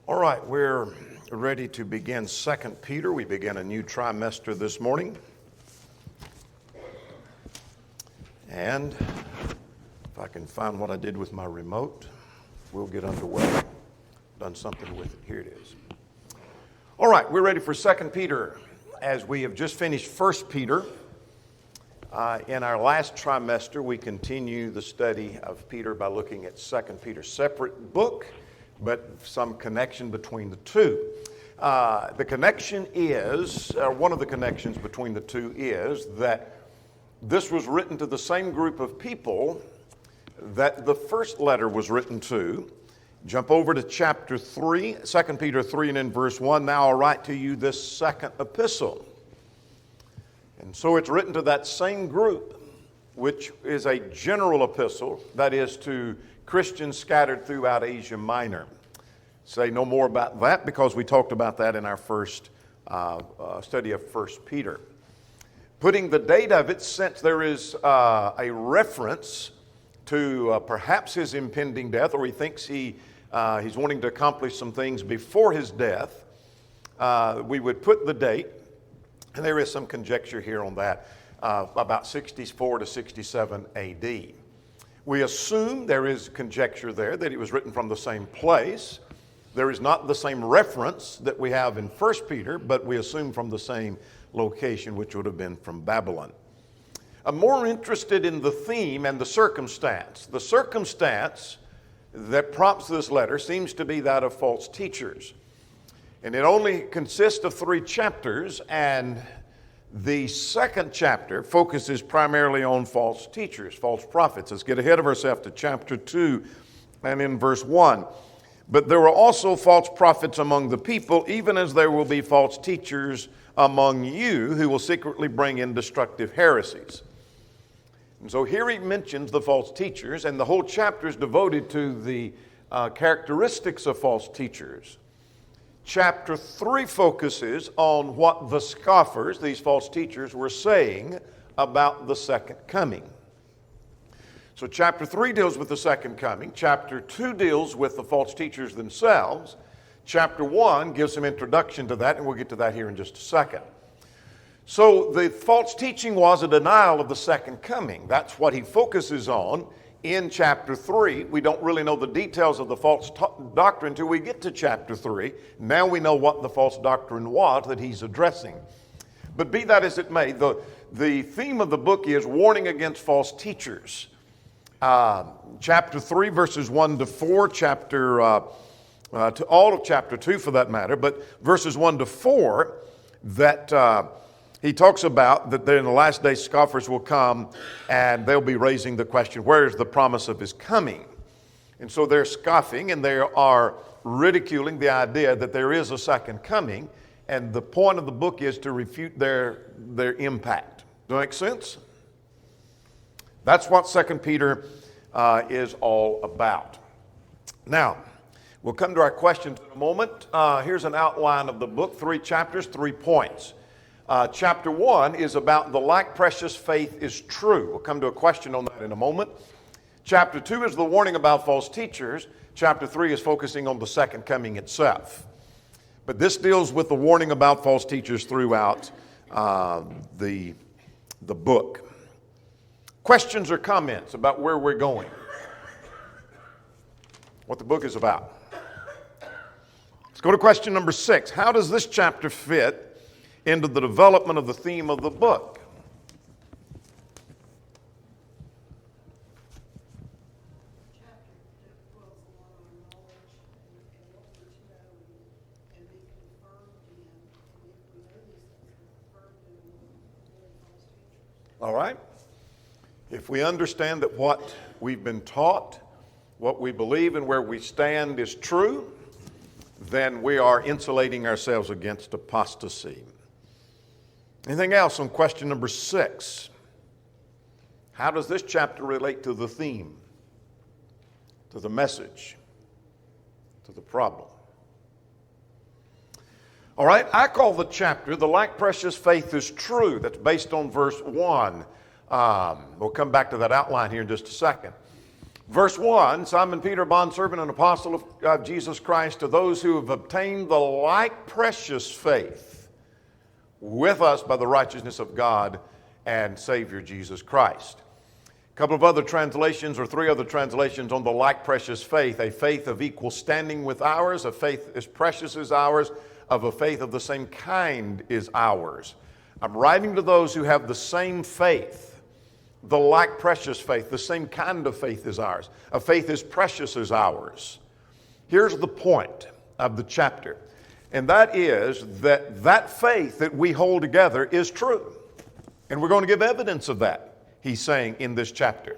All right, we're ready to begin 2 Peter. We begin a new trimester this morning. And if I can find what I did with my remote, we'll get underway. Done something with it. Here it is. All right, we're ready for 2 Peter. As we have just finished 1 Peter, in our last trimester, we continue the study of Peter by looking at 2 Peter. Separate book, but some connection between the two. The connection is, one of the connections between the two is that this was written to the same group of people that the first letter was written to. Jump over to chapter 3, 2 Peter 3 and in verse 1, now I'll write to you this second epistle. And so it's written to that same group, which is a general epistle, that is to Christians scattered throughout Asia Minor. Say no more about that because we talked about that in our first study of 1 Peter. Putting the date of it, since there is a reference to perhaps his impending death, or he thinks he's wanting to accomplish some things before his death, we would put the date, and there is some conjecture here on that, about 64 to 67 A.D. We assume there is conjecture there that it was written from the same place. There is not the same reference that we have in 1 Peter, but we assume from the same location, which would have been from Babylon. I'm more interested in the theme and the circumstance. The circumstance that prompts this letter seems to be that of false teachers. And it only consists of 3 chapters, and the second chapter focuses primarily on false teachers, false prophets. Let's get ahead of ourselves to chapter 2 and in verse 1. But there were also false prophets among the people, even as there will be false teachers among you who will secretly bring in destructive heresies. And so here he mentions the false teachers, and the whole chapter is devoted to the characteristics of false teachers. Chapter 3 focuses on what the scoffers, these false teachers, were saying about the second coming. So chapter 3 deals with the second coming. Chapter 2 deals with the false teachers themselves. Chapter 1 gives some introduction to that, and we'll get to that here in just a second. So the false teaching was a denial of the second coming. That's what he focuses on in chapter 3. We don't really know the details of the false doctrine until we get to chapter 3. Now we know what the false doctrine was that he's addressing. But be that as it may, the theme of the book is warning against false teachers. Chapter 3, verses 1 to 4, to all of chapter 2 for that matter, but verses 1 to 4, that he talks about that in the last days scoffers will come and they'll be raising the question, where is the promise of his coming? And so they're scoffing and they are ridiculing the idea that there is a second coming, and the point of the book is to refute their impact. Does that make sense? That's what 2 Peter is all about. Now, we'll come to our questions in a moment. Here's an outline of the book, 3 chapters, 3 points. Chapter 1 is about the like precious faith is true. We'll come to a question on that in a moment. Chapter 2 is the warning about false teachers. Chapter 3 is focusing on the second coming itself. But this deals with the warning about false teachers throughout the book. Questions or comments about where we're going? What the book is about? Let's go to question number 6. How does this chapter fit into the development of the theme of the book? All right. If we understand that what we've been taught, what we believe and where we stand is true, then we are insulating ourselves against apostasy. Anything else on question number 6? How does this chapter relate to the theme, to the message, to the problem? All right, I call the chapter, The Like Precious Faith is True. That's based on verse 1. We'll come back to that outline here in just a second. Verse 1, Simon Peter, bondservant and apostle of Jesus Christ, to those who have obtained the like precious faith with us by the righteousness of God and Savior Jesus Christ. A couple of other translations, or three other translations on the like precious faith: a faith of equal standing with ours, a faith as precious as ours, of a faith of the same kind is ours. I'm writing to those who have the same faith, the like precious faith, the same kind of faith as ours, a faith as precious as ours. Here's the point of the chapter, and that is that faith that we hold together is true. And we're going to give evidence of that, he's saying in this chapter,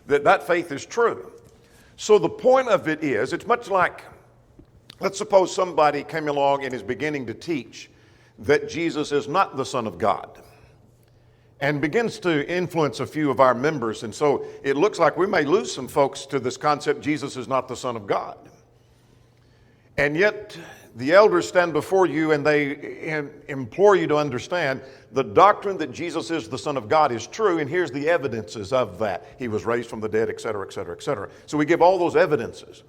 that faith is true. So the point of it is, it's much like, let's suppose somebody came along and is beginning to teach that Jesus is not the Son of God, and begins to influence a few of our members. And so it looks like we may lose some folks to this concept, Jesus is not the Son of God. And yet the elders stand before you and they implore you to understand the doctrine that Jesus is the Son of God is true, and here's the evidences of that. He was raised from the dead, etc., etc., etc. So we give all those evidences.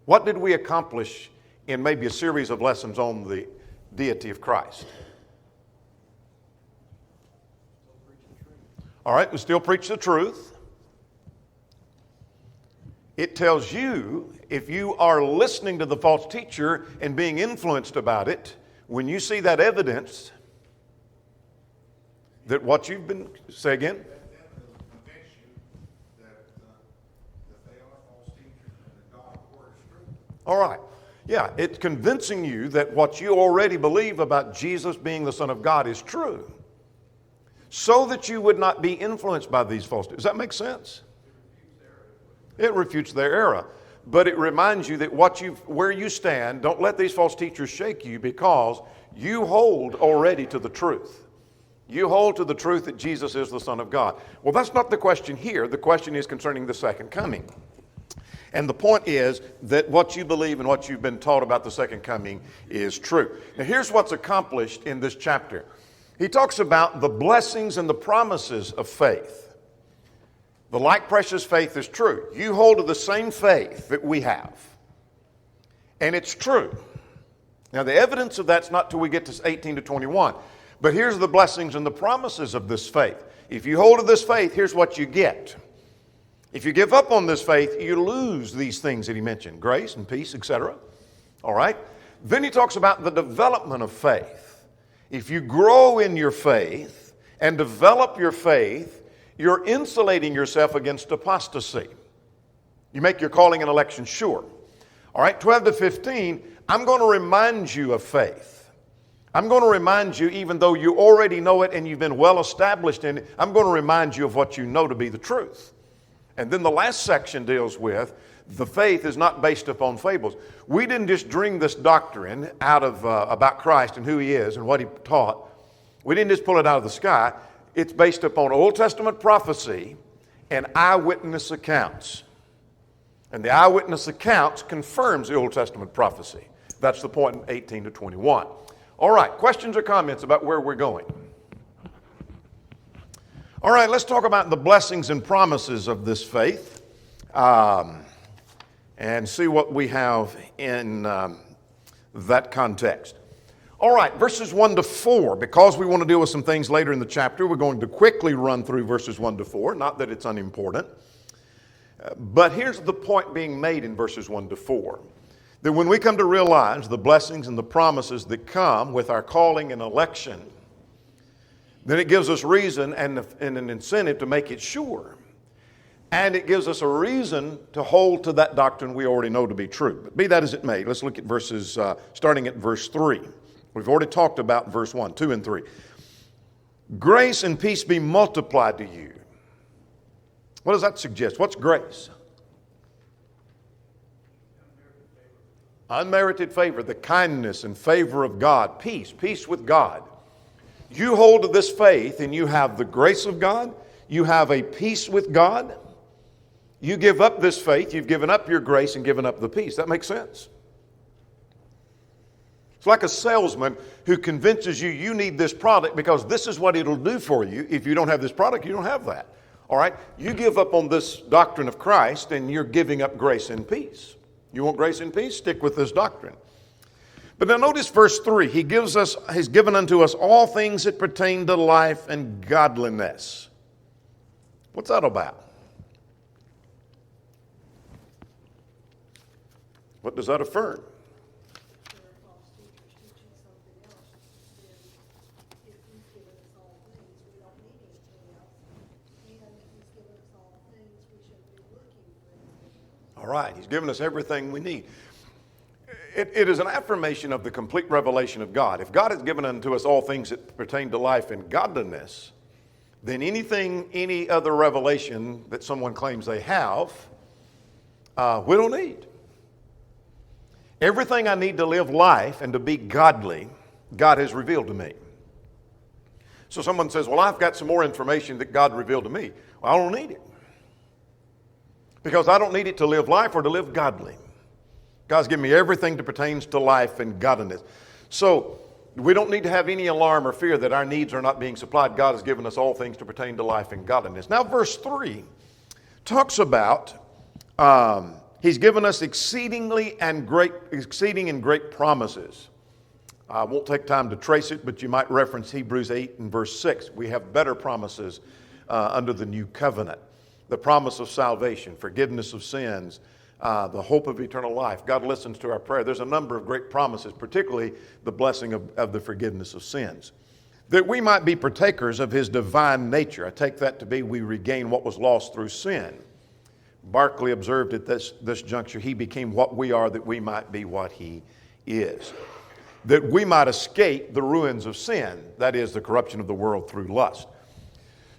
What did we accomplish in maybe a series of lessons on the deity of Christ? All right, we still preach the truth. It tells you, if you are listening to the false teacher and being influenced about it, when you see that evidence, that what you've been, say again? All right. Yeah, it's convincing you that what you already believe about Jesus being the Son of God is true, so that you would not be influenced by these false teachers. Does that make sense? It refutes their error. But it reminds you that where you stand, don't let these false teachers shake you, because you hold already to the truth. You hold to the truth that Jesus is the Son of God. Well, that's not the question here. The question is concerning the second coming. And the point is that what you believe and what you've been taught about the second coming is true. Now, here's what's accomplished in this chapter. He talks about the blessings and the promises of faith. The like precious faith is true. You hold to the same faith that we have, and it's true. Now, the evidence of that's not till we get to 18 to 21. But here's the blessings and the promises of this faith. If you hold to this faith, here's what you get. If you give up on this faith, you lose these things that he mentioned: grace and peace, etc. All right? Then he talks about the development of faith. If you grow in your faith and develop your faith, you're insulating yourself against apostasy. You make your calling and election sure. All right, 12 to 15, I'm going to remind you of faith. I'm going to remind you, even though you already know it and you've been well established in it, I'm going to remind you of what you know to be the truth. And then the last section deals with the faith is not based upon fables. We didn't just bring this doctrine out of about Christ and who he is and what he taught. We didn't just pull it out of the sky. It's based upon Old Testament prophecy and eyewitness accounts. And the eyewitness accounts confirms the Old Testament prophecy. That's the point in 18 to 21. All right, questions or comments about where we're going? All right, let's talk about the blessings and promises of this faith and see what we have in that context. All right, verses 1 to 4, because we want to deal with some things later in the chapter, we're going to quickly run through verses 1 to 4, not that it's unimportant. But here's the point being made in verses 1 to 4, that when we come to realize the blessings and the promises that come with our calling and election, then it gives us reason and an incentive to make it sure. And it gives us a reason to hold to that doctrine we already know to be true. But be that as it may, let's look at verses, starting at verse 3. We've already talked about verse 1, 2, and 3. Grace and peace be multiplied to you. What does that suggest? What's grace? Unmerited favor, the kindness and favor of God. Peace with God. You hold to this faith and you have the grace of God. You have a peace with God. You give up this faith, you've given up your grace and given up the peace. That makes sense? It's like a salesman who convinces you you need this product because this is what it'll do for you. If you don't have this product, you don't have that. All right? You give up on this doctrine of Christ and you're giving up grace and peace. You want grace and peace? Stick with this doctrine. But now notice verse 3. He's given unto us all things that pertain to life and godliness. What's that about? What does that affirm? All right, he's given us everything we need. It is an affirmation of the complete revelation of God. If God has given unto us all things that pertain to life and godliness, then any other revelation that someone claims they have, we don't need. Everything I need to live life and to be godly, God has revealed to me. So someone says, well, I've got some more information that God revealed to me. Well, I don't need it. Because I don't need it to live life or to live godly. God's given me everything that pertains to life and godliness. So we don't need to have any alarm or fear that our needs are not being supplied. God has given us all things to pertain to life and godliness. Now verse 3 talks about he's given us exceeding and great promises. I won't take time to trace it, but you might reference Hebrews 8 and verse 6. We have better promises under the new covenant. The promise of salvation, forgiveness of sins, the hope of eternal life. God listens to our prayer. There's a number of great promises, particularly the blessing of the forgiveness of sins. That we might be partakers of his divine nature. I take that to be we regain what was lost through sin. Barclay observed at this juncture, he became what we are that we might be what he is. That we might escape the ruins of sin, that is the corruption of the world through lust.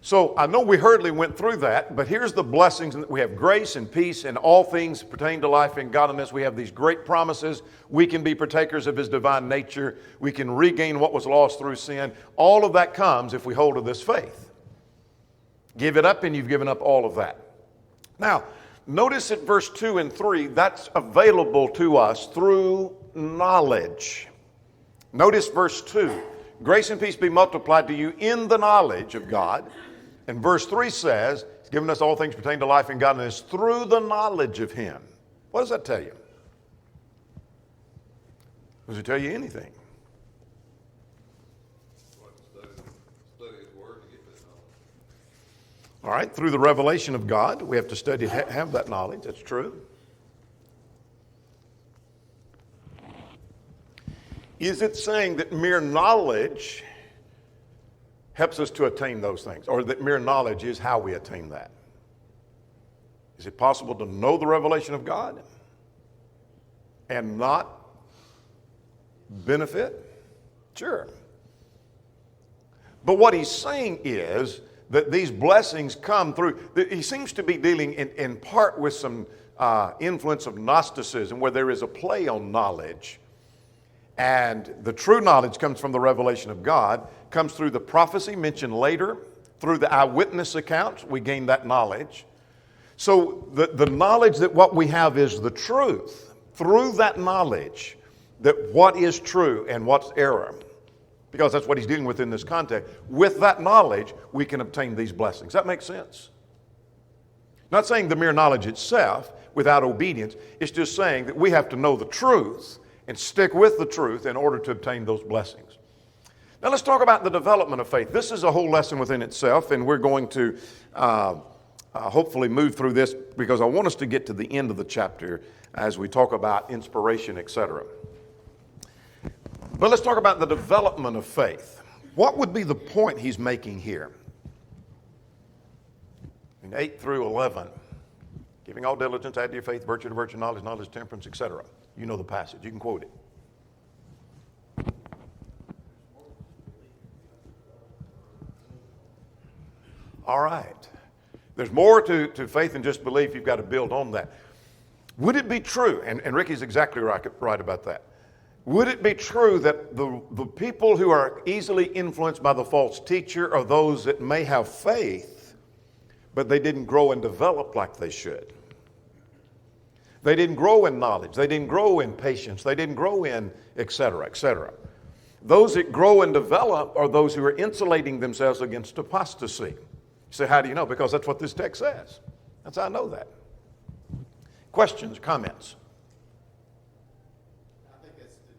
So I know we hurriedly went through that, but here's the blessings. We have grace and peace and all things pertaining to life and godliness. We have these great promises. We can be partakers of his divine nature. We can regain what was lost through sin. All of that comes if we hold to this faith. Give it up and you've given up all of that. Now, notice at verse 2 and 3, that's available to us through knowledge. Notice verse 2, grace and peace be multiplied to you in the knowledge of God. And verse 3 says, he's given us all things pertaining to life and godliness through the knowledge of him. What does that tell you? Does it tell you anything? Study his word to get that knowledge. All right, through the revelation of God, we have to study to have that knowledge. That's true. Is it saying that mere knowledge helps us to attain those things, or that mere knowledge is how we attain that? Is it possible to know the revelation of God and not benefit? Sure. But what he's saying is that these blessings come through. He seems to be dealing in part with some influence of Gnosticism, where there is a play on knowledge. And the true knowledge comes from the revelation of God, comes through the prophecy mentioned later, through the eyewitness accounts, we gain that knowledge. So the knowledge that what we have is the truth, through that knowledge, that what is true and what's error, because that's what he's dealing with in this context. With that knowledge, we can obtain these blessings. That makes sense? Not saying the mere knowledge itself without obedience. It's just saying that we have to know the truth and stick with the truth in order to obtain those blessings. Now let's talk about the development of faith. This is a whole lesson within itself, and we're going to hopefully move through this because I want us to get to the end of the chapter as we talk about inspiration, etc. But let's talk about the development of faith. What would be the point he's making here? In 8 through 11, giving all diligence, add to your faith, virtue to virtue, knowledge, knowledge, temperance, etc. You know the passage. You can quote it. All right. There's more to faith than just belief. You've got to build on that. Would it be true, and Ricky's exactly right about that, would it be true that the people who are easily influenced by the false teacher are those that may have faith, but they didn't grow and develop like they should? They didn't grow in knowledge. They didn't grow in patience. They didn't grow in et cetera, et cetera. Those that grow and develop are those who are insulating themselves against apostasy. say, how do you know? Because that's what this text says. That's how I know that. Questions, comments? I think it's to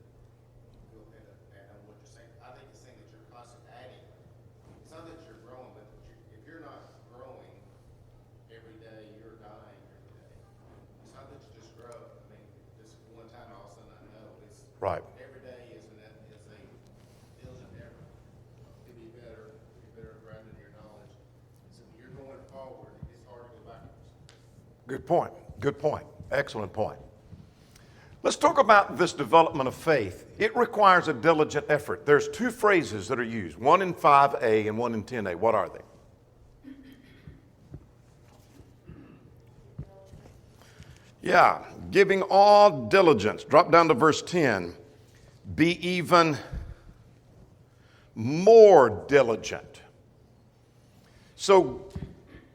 go ahead and add on what you're saying. I think it's saying that you're constantly adding. It's not that you're growing, but that if you're not growing every day, you're dying every day. It's not that you just grow. I mean, just one time all of a sudden I know. It's Right. every day is a diligent effort to be better grounded in your knowledge. So when you're going forward, it's hard to go backwards. Good point. Good point. Excellent point. Let's talk about this development of faith. It requires a diligent effort. There's two phrases that are used, one in 5a and one in 10a. What are they? Yeah, giving all diligence. Drop down to verse 10. Be even more diligent. So,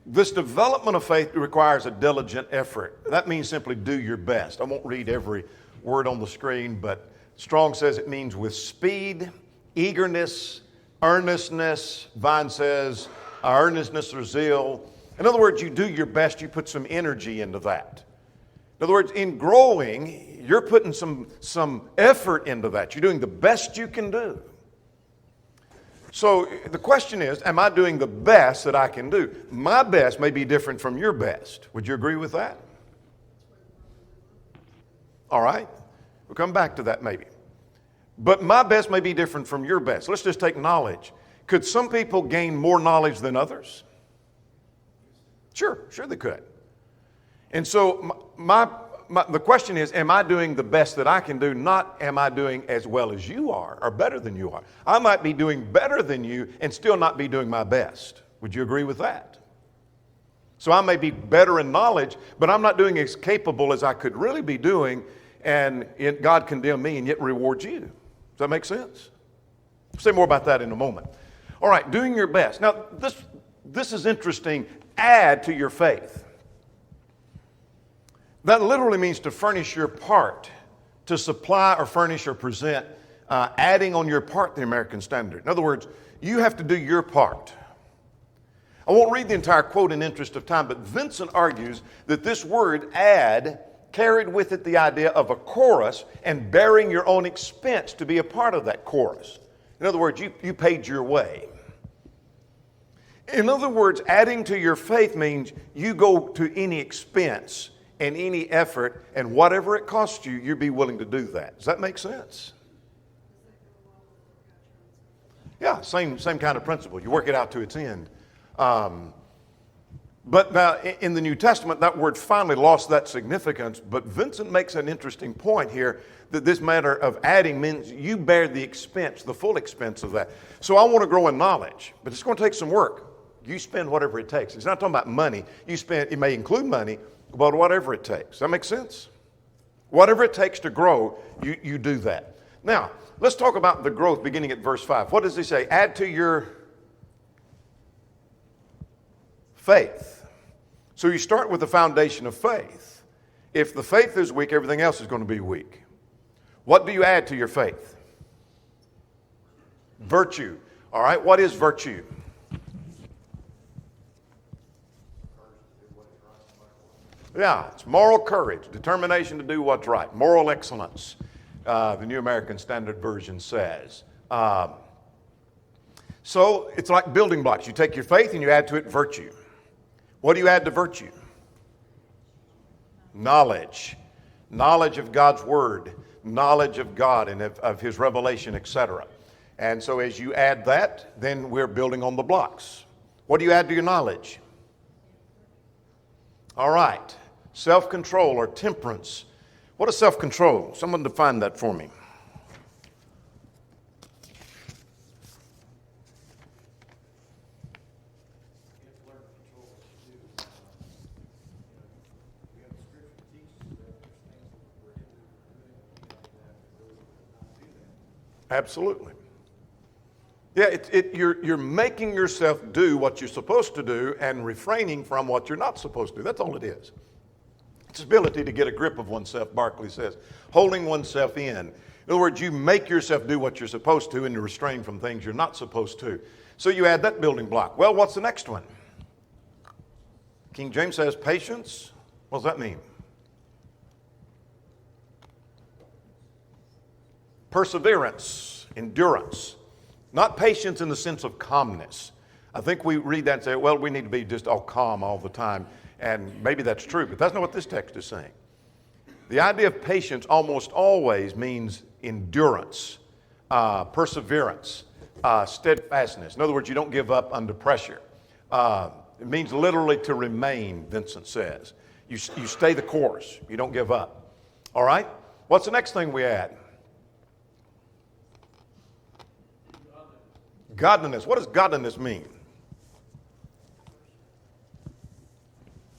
this development of faith requires a diligent effort. That means simply do your best. I won't read every word on the screen, but Strong says it means with speed, eagerness, earnestness. Vine says earnestness or zeal. In other words, you do your best, you put some energy into that. In other words, in growing, you're putting some effort into that. You're doing the best you can do. So the question is, am I doing the best that I can do? My best may be different from your best. Would you agree with that? All right. We'll come back to that maybe. But my best may be different from your best. Let's just take knowledge. Could some people gain more knowledge than others? Sure they could. And so the question is, am I doing the best that I can do? Not am I doing as well as you are or better than you are. I might be doing better than you and still not be doing my best. Would you agree with that? So I may be better in knowledge, but I'm not doing as capable as I could really be doing, and God condemn me and yet reward you. Does that make sense? I'll say more about that in a moment. All right, doing your best. Now, this is interesting. Add to your faith. That literally means to furnish your part, to supply or furnish or present, adding on your part, the American Standard. In other words, you have to do your part. I won't read the entire quote in interest of time, but Vincent argues that this word add carried with it the idea of a chorus and bearing your own expense to be a part of that chorus. In other words, you paid your way. In other words, adding to your faith means you go to any expense and any effort, and whatever it costs you, you'd be willing to do that. Does that make sense? Yeah, same kind of principle. You work it out to its end. But now, in the New Testament, that word finally lost that significance, but Vincent makes an interesting point here that this matter of adding means you bear the expense, the full expense of that. So I want to grow in knowledge, but it's going to take some work. You spend whatever it takes. It's not talking about money. It may include money, but whatever it takes. Does that make sense? Whatever it takes to grow, you do that. Now, let's talk about the growth beginning at verse 5. What does he say? Add to your faith. So you start with the foundation of faith. If the faith is weak, everything else is going to be weak. What do you add to your faith? Virtue. All right, what is virtue? Yeah, it's moral courage, determination to do what's right, moral excellence, the New American Standard Version says. So it's like building blocks. You take your faith and you add to it virtue. What do you add to virtue? Knowledge. Knowledge of God's Word, knowledge of God and of His revelation, etc. And so as you add that, then we're building on the blocks. What do you add to your knowledge? All right. Self-control or temperance. What is self-control? Someone define that for me. Absolutely. Yeah, you're making yourself do what you're supposed to do and refraining from what you're not supposed to do. That's all it is. It's ability to get a grip of oneself, Barclay says. Holding oneself in. In other words, you make yourself do what you're supposed to and you restrain from things you're not supposed to. So you add that building block. Well, what's the next one? King James says patience. What does that mean? Perseverance, endurance. Not patience in the sense of calmness. I think we read that and say, well, we need to be just all calm all the time. And maybe that's true, but that's not what this text is saying. The idea of patience almost always means endurance, perseverance, steadfastness. In other words, you don't give up under pressure. It means literally to remain, Vincent says. You stay the course. You don't give up. All right? What's the next thing we add? Godliness. What does godliness mean?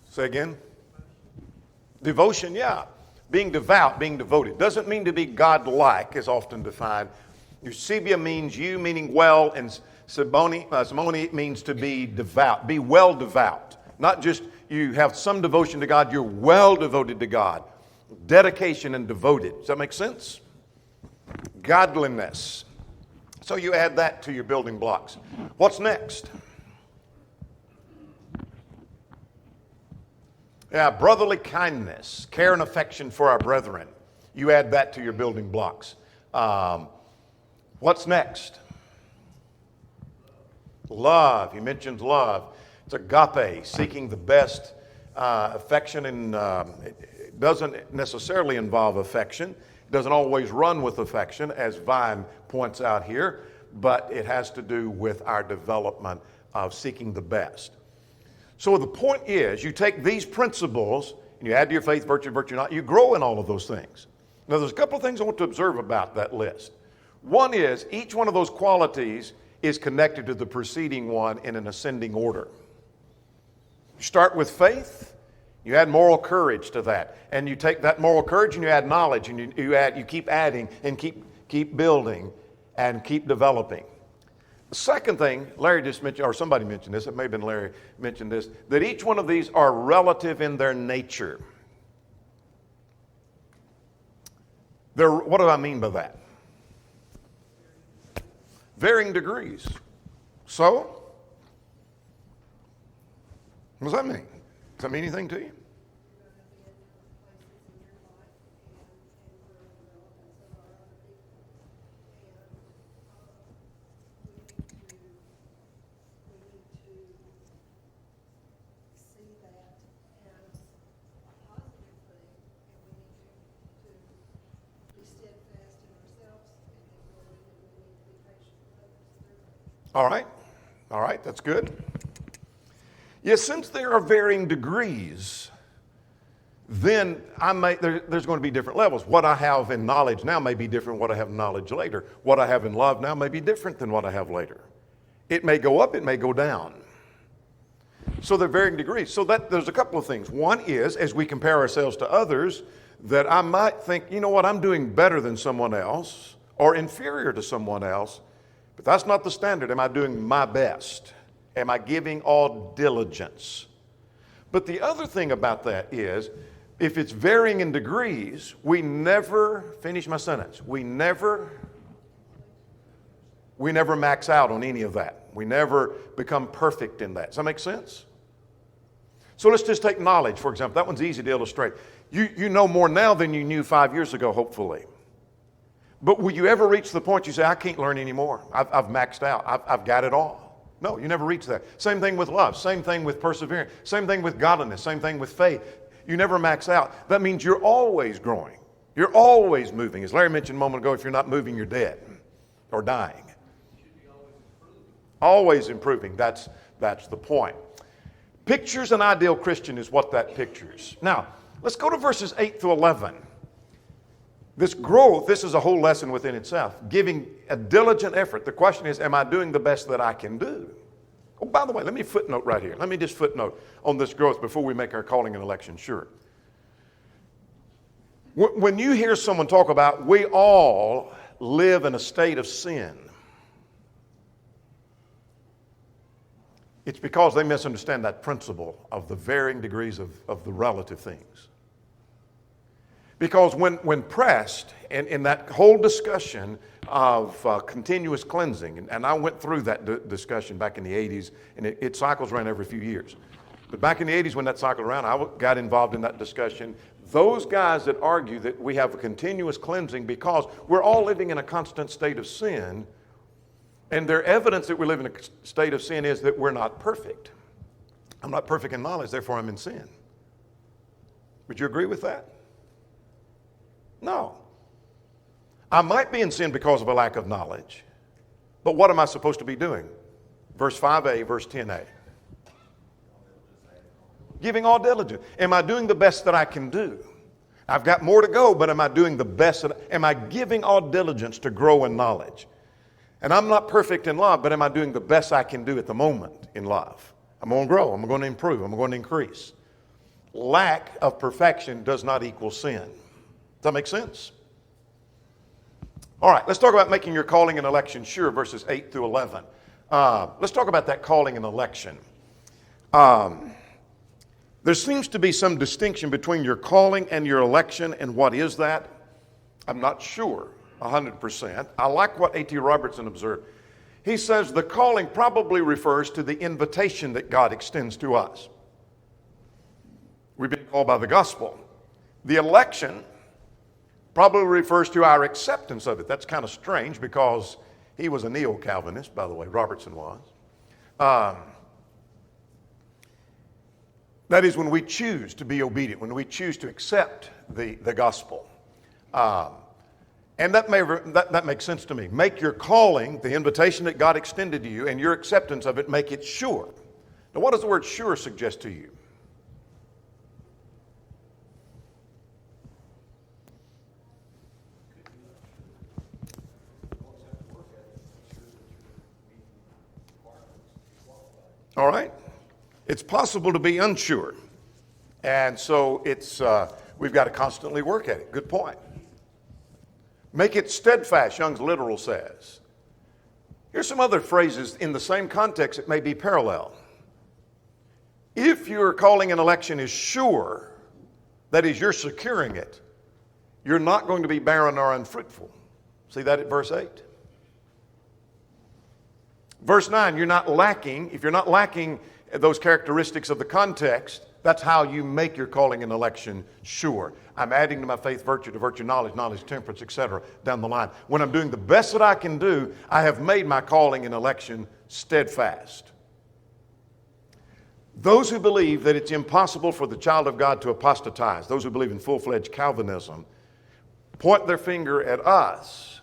Say again? Devotion, yeah. Being devout, being devoted. Doesn't mean to be godlike, as often defined. Eusebia means you, meaning well, and Simone means to be devout. Be well devout. Not just you have some devotion to God, you're well devoted to God. Dedication and devoted. Does that make sense? Godliness. So you add that to your building blocks. What's next? Yeah, brotherly kindness, care and affection for our brethren. You add that to your building blocks. What's next? Love. He mentions love. It's agape, seeking the best. Affection, and it doesn't necessarily involve affection. It doesn't always run with affection, as Vine points out here, but it has to do with our development of seeking the best. So the point is, you take these principles and you add to your faith, virtue, virtue not, you grow in all of those things. Now, there's a couple of things I want to observe about that list. One is, each one of those qualities is connected to the preceding one in an ascending order. You start with faith, you add moral courage to that, and you take that moral courage and you add knowledge, and you keep adding and keep building and keep developing. The second thing, Larry just mentioned, or somebody mentioned this, it may have been Larry mentioned this, that each one of these are relative in their nature. What do I mean by that? Varying degrees. So, what does that mean? Does that mean anything to you? All right, that's good. Yes, since there are varying degrees, then there's going to be different levels. What I have in knowledge now may be different than what I have in knowledge later. What I have in love now may be different than what I have later. It may go up, it may go down. So they're varying degrees. So there's a couple of things. One is, as we compare ourselves to others, that I might think, you know what, I'm doing better than someone else or inferior to someone else. But that's not the standard. Am I doing my best? Am I giving all diligence? But the other thing about that is, if it's varying in degrees, we never max out on any of that. We never become perfect in that. Does that make sense? So let's just take knowledge, for example. That one's easy to illustrate. You know more now than you knew 5 years ago, hopefully. But will you ever reach the point you say, I can't learn anymore. I've maxed out. I've got it all. No, you never reach that. Same thing with love. Same thing with perseverance. Same thing with godliness. Same thing with faith. You never max out. That means you're always growing. You're always moving. As Larry mentioned a moment ago, if you're not moving, you're dead or dying. Always improving. That's the point. Pictures an ideal Christian is what that pictures. Now, let's go to verses 8 through 11. This growth, this is a whole lesson within itself. Giving a diligent effort. The question is, am I doing the best that I can do? Oh, by the way, let me footnote right here. Let me just footnote on this growth before we make our calling and election sure. When you hear someone talk about, we all live in a state of sin, it's because they misunderstand that principle of the varying degrees of the relative things. Because when pressed, in that whole discussion of continuous cleansing, and I went through that discussion back in the 80s, and it cycles around every few years. But back in the 80s when that cycled around, I got involved in that discussion. Those guys that argue that we have a continuous cleansing because we're all living in a constant state of sin, and their evidence that we live in a state of sin is that we're not perfect. I'm not perfect in knowledge, therefore I'm in sin. Would you agree with that? No. I might be in sin because of a lack of knowledge, but what am I supposed to be doing? Verse 5a, verse 10a. Giving all diligence. Am I doing the best that I can do? I've got more to go, but am I doing the best? Am I giving all diligence to grow in knowledge? And I'm not perfect in love, but am I doing the best I can do at the moment in love? I'm going to grow. I'm going to improve. I'm going to increase. Lack of perfection does not equal sin. Does that make sense? All right, let's talk about making your calling and election sure, verses 8 through 11. Let's talk about that calling and election. There seems to be some distinction between your calling and your election, and what is that? I'm not sure 100%. I like what A.T. Robertson observed. He says the calling probably refers to the invitation that God extends to us. We've been called by the gospel. The election probably refers to our acceptance of it. That's kind of strange because he was a neo-Calvinist, by the way, Robertson was. That is when we choose to be obedient, when we choose to accept the gospel. And that makes sense to me. Make your calling, the invitation that God extended to you, and your acceptance of it, make it sure. Now, what does the word sure suggest to you? All right? It's possible to be unsure. And so we've got to constantly work at it. Good point. Make it steadfast, Young's Literal says. Here's some other phrases in the same context that may be parallel. If your calling and election is sure, that is, you're securing it, you're not going to be barren or unfruitful. See that at verse 8? Verse 9, you're not lacking. If you're not lacking those characteristics of the context, that's how you make your calling and election sure. I'm adding to my faith virtue, to virtue knowledge, temperance, etc. down the line. When I'm doing the best that I can do, I have made my calling and election steadfast. Those who believe that it's impossible for the child of God to apostatize, those who believe in full-fledged Calvinism, point their finger at us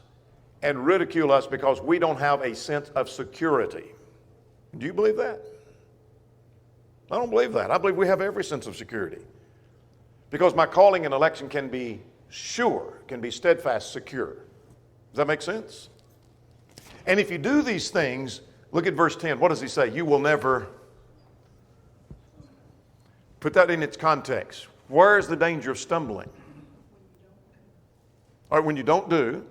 and ridicule us because we don't have a sense of security. Do you believe that? I don't believe that. I believe we have every sense of security. Because my calling and election can be sure, can be steadfast, secure. Does that make sense? And if you do these things, look at verse 10. What does he say? You will never. Put that in its context. Where is the danger of stumbling? All right, when you don't do.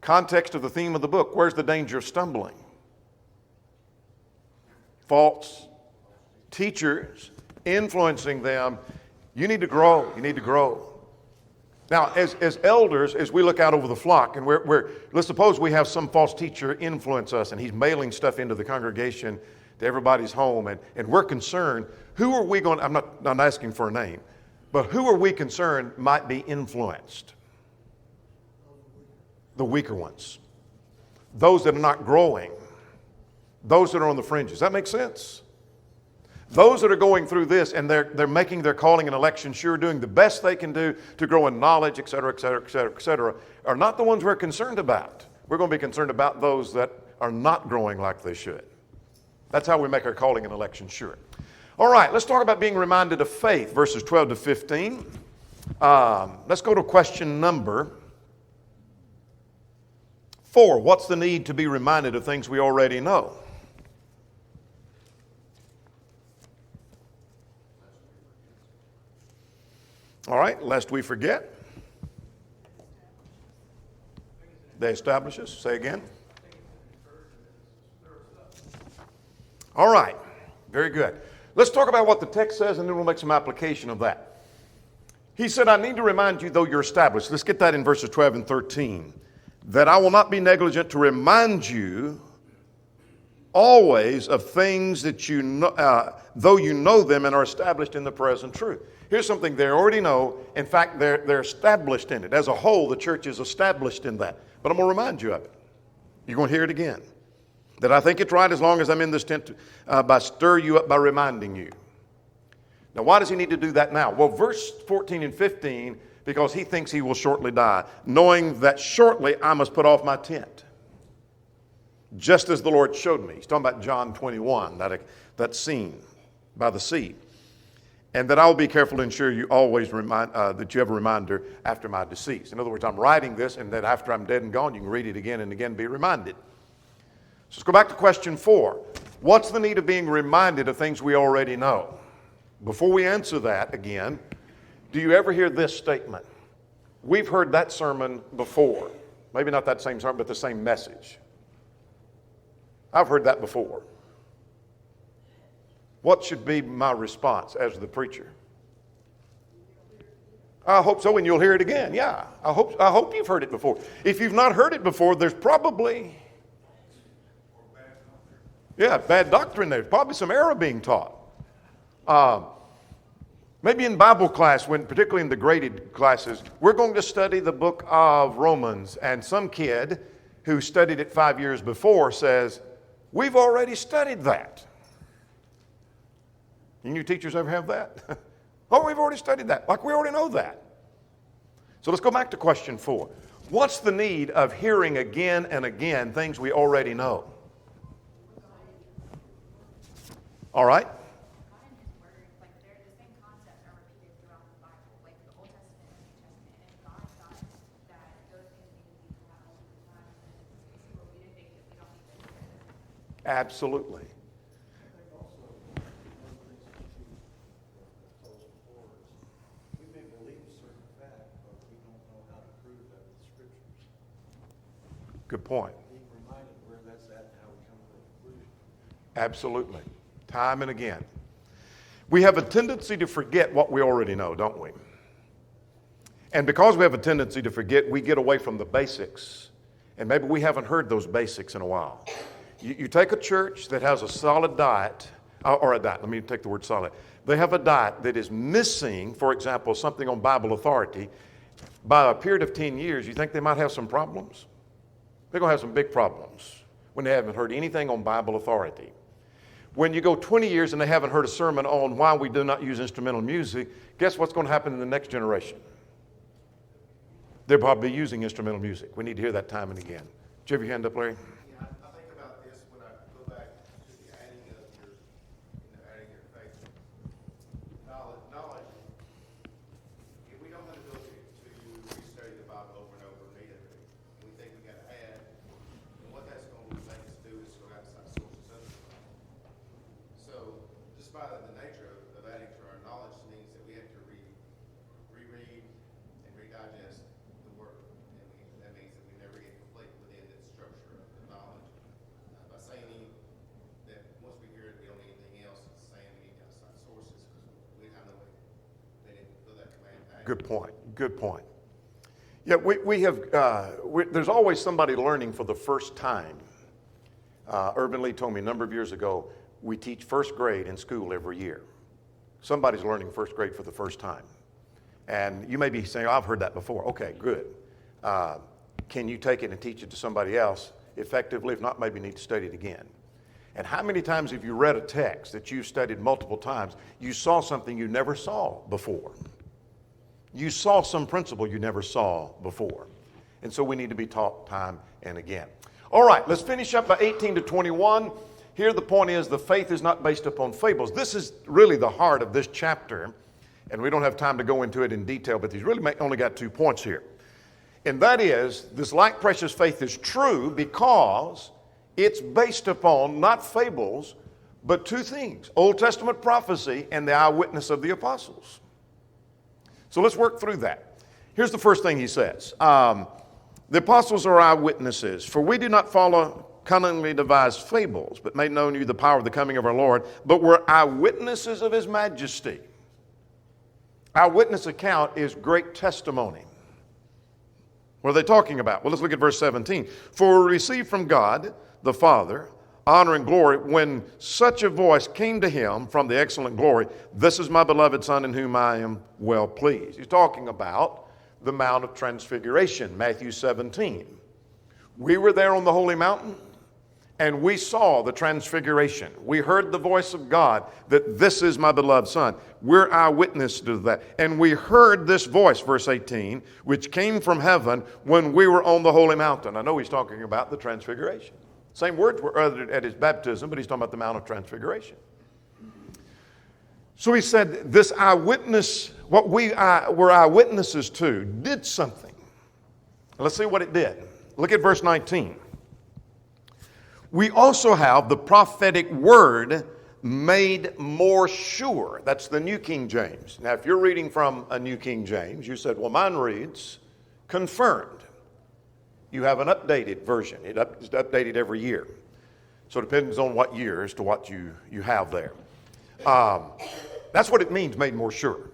Context of the theme of the book. Where's the danger of stumbling? False teachers influencing them. You need to grow. You need to grow. Now, as elders, as we look out over the flock, and let's suppose we have some false teacher influence us, and he's mailing stuff into the congregation, to everybody's home, and we're concerned. Who are we going? I'm not asking for a name, but who are we concerned might be influenced? The weaker ones, those that are not growing, those that are on the fringes. Does that make sense? Those that are going through this and they're making their calling and election sure, doing the best they can do to grow in knowledge, et cetera, et cetera, et cetera, et cetera, are not the ones we're concerned about. We're going to be concerned about those that are not growing like they should. That's how we make our calling and election sure. All right, let's talk about being reminded of faith, verses 12 to 15. Let's go to question number 4. What's the need to be reminded of things we already know? All right, lest we forget. They establish us. Say again. All right, very good. Let's talk about what the text says, and then we'll make some application of that. He said, I need to remind you, though you're established. Let's get that in verses 12 and 13. That I will not be negligent to remind you always of things that you know, though you know them and are established in the present truth. Here's something they already know. In fact, they're established in it. As a whole, the church is established in that. But I'm going to remind you of it. You're going to hear it again. That I think it's right as long as I'm in this tent by stir you up by reminding you. Now, why does he need to do that now? Well, verse 14 and 15, because he thinks he will shortly die, knowing that shortly I must put off my tent. Just as the Lord showed me. He's talking about John 21, that scene by the sea. And that I will be careful to ensure you always that you have a reminder after my decease. In other words, I'm writing this, and that after I'm dead and gone, you can read it again and again, be reminded. So let's go back to question 4. What's the need of being reminded of things we already know? Before we answer that again, do you ever hear this statement? We've heard that sermon before. Maybe not that same sermon, but the same message. I've heard that before. What should be my response as the preacher? I hope so, and you'll hear it again. Yeah, I hope you've heard it before. If you've not heard it before, there's probably bad doctrine there. Probably some error being taught. Maybe in Bible class, particularly in the graded classes, we're going to study the book of Romans, and some kid who studied it 5 years before says, "We've already studied that." Any of you teachers ever have that? Oh, we've already studied that. Like we already know that. So let's go back to question 4. What's the need of hearing again and again things we already know? All right? Absolutely. We may believe a certain fact, but we don't know how to prove that with the scriptures. Good point. Being reminded where that's at and how we come to a conclusion. Absolutely. Time and again. We have a tendency to forget what we already know, don't we? And because we have a tendency to forget, we get away from the basics. And maybe we haven't heard those basics in a while. You take a church that has a solid diet, or a diet, let me take the word solid. They have a diet that is missing, for example, something on Bible authority. By a period of 10 years, you think they might have some problems? They're going to have some big problems when they haven't heard anything on Bible authority. When you go 20 years and they haven't heard a sermon on why we do not use instrumental music, guess what's going to happen in the next generation? They'll probably be using instrumental music. We need to hear that time and again. Did you have your hand up, Larry? Yeah, I think about this when I go back to the adding of your, adding your faith. Knowledge. If we don't have the ability to restudy the Bible over and over immediately, we think we got to add, and what that's going to make us do is go outside sources of the Bible. So, just by the nature of adding to our knowledge means that we have to reread and redigest the Word. And that means that we never get complete within the structure of the knowledge. By saying that once we hear it, we don't need anything else, it's saying we need outside sources because we have no way they didn't put that command back. Good point. Good point. Yeah, we have, there's always somebody learning for the first time. Urban Lee told me a number of years ago, we teach first grade in school every year. Somebody's learning first grade for the first time. And you may be saying, oh, I've heard that before. Okay, good. Can you take it and teach it to somebody else effectively? If not, maybe you need to study it again. And how many times have you read a text that you've studied multiple times, you saw something you never saw before? You saw some principle you never saw before. And so we need to be taught time and again. All right, let's finish up by 18 to 21. Here the point is the faith is not based upon fables. This is really the heart of this chapter, and we don't have time to go into it in detail, but he's really only got 2 points here. And that is, this like precious faith is true because it's based upon not fables, but 2 things: Old Testament prophecy and the eyewitness of the apostles. So let's work through that. Here's the first thing he says. The apostles are eyewitnesses, for we do not follow cunningly devised fables, but made known to you the power of the coming of our Lord, but we're eyewitnesses of his majesty. Eyewitness account is great testimony. What are they talking about? Well, let's look at verse 17. For we received from God the Father honor and glory, when such a voice came to him from the excellent glory, "This is my beloved Son in whom I am well pleased." He's talking about the Mount of Transfiguration, Matthew 17. We were there on the holy mountain, and we saw the transfiguration. We heard the voice of God that this is my beloved Son. We're eyewitnesses to that. And we heard this voice, verse 18, which came from heaven when we were on the holy mountain. I know he's talking about the transfiguration. Same words were uttered at his baptism, but he's talking about the Mount of Transfiguration. So he said, this eyewitness, what we were eyewitnesses to, did something. Let's see what it did. Look at verse 19. We also have the prophetic word made more sure. That's the New King James. Now, if you're reading from a New King James, you said, well, mine reads, confirmed. You have an updated version. It's updated every year. So it depends on what year as to what you have there. That's what it means, made more sure.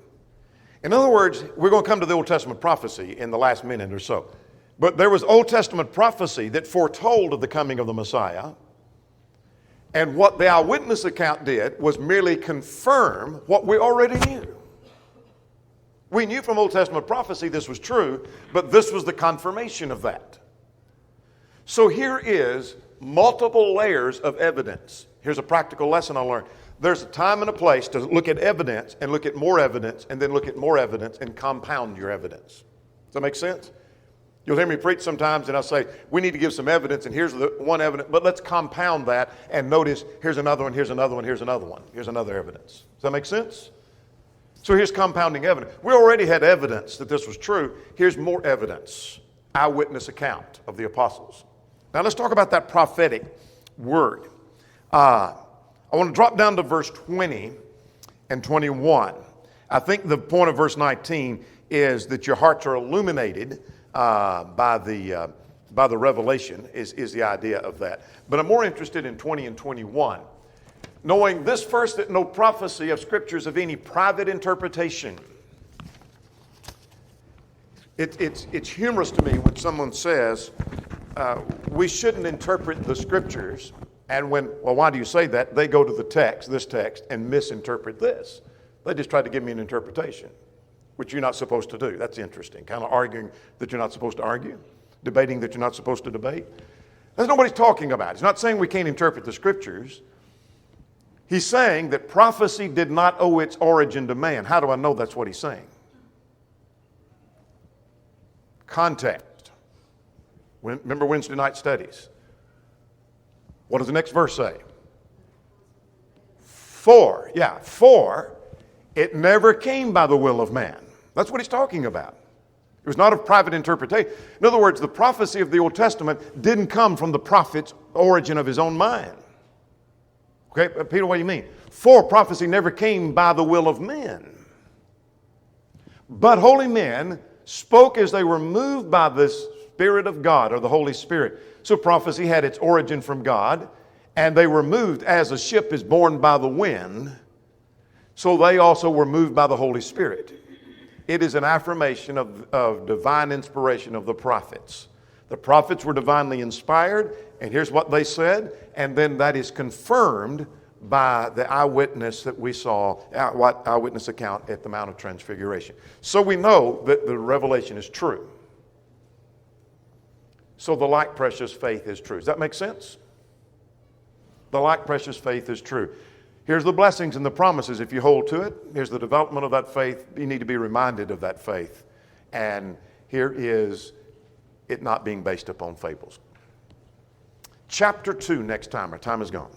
In other words, we're going to come to the Old Testament prophecy in the last minute or so. But there was Old Testament prophecy that foretold of the coming of the Messiah. And what the eyewitness account did was merely confirm what we already knew. We knew from Old Testament prophecy this was true, but this was the confirmation of that. So here is multiple layers of evidence. Here's a practical lesson I learned. There's a time and a place to look at evidence and look at more evidence and then look at more evidence and compound your evidence. Does that make sense? You'll hear me preach sometimes and I'll say, we need to give some evidence and here's the one evidence, but let's compound that and notice here's another one, here's another one, here's another one. Here's another evidence. Does that make sense? So here's compounding evidence. We already had evidence that this was true. Here's more evidence. Eyewitness account of the apostles. Now let's talk about that prophetic word. I want to drop down to verse 20 and 21. I think the point of verse 19 is that your hearts are illuminated by the revelation is the idea of that. But I'm more interested in 20 and 21. Knowing this first, that no prophecy of scriptures of any private interpretation. It's humorous to me when someone says, we shouldn't interpret the scriptures. And when, well, why do you say that? They go to the text, this text, and misinterpret this. They just tried to give me an interpretation, which you're not supposed to do. That's interesting. Kind of arguing that you're not supposed to argue, debating that you're not supposed to debate. That's what nobody's talking about. He's not saying we can't interpret the scriptures. He's saying that prophecy did not owe its origin to man. How do I know that's what he's saying? Context. Remember Wednesday night studies. What does the next verse say? For it never came by the will of man. That's what he's talking about. It was not of private interpretation. In other words, the prophecy of the Old Testament didn't come from the prophet's origin of his own mind. Okay, Peter, what do you mean? For prophecy never came by the will of men. But holy men spoke as they were moved by the Spirit of God, or the Holy Spirit. So prophecy had its origin from God, and they were moved as a ship is borne by the wind. So they also were moved by the Holy Spirit. It is an affirmation of divine inspiration of the prophets. The prophets were divinely inspired, and here's what they said, and then that is confirmed by the eyewitness that we saw, eyewitness account at the Mount of Transfiguration. So we know that the revelation is true. So the like precious faith is true. Does that make sense? The like precious faith is true. Here's the blessings and the promises if you hold to it. Here's the development of that faith. You need to be reminded of that faith. And here is it not being based upon fables. Chapter 2 next time. Our time is gone.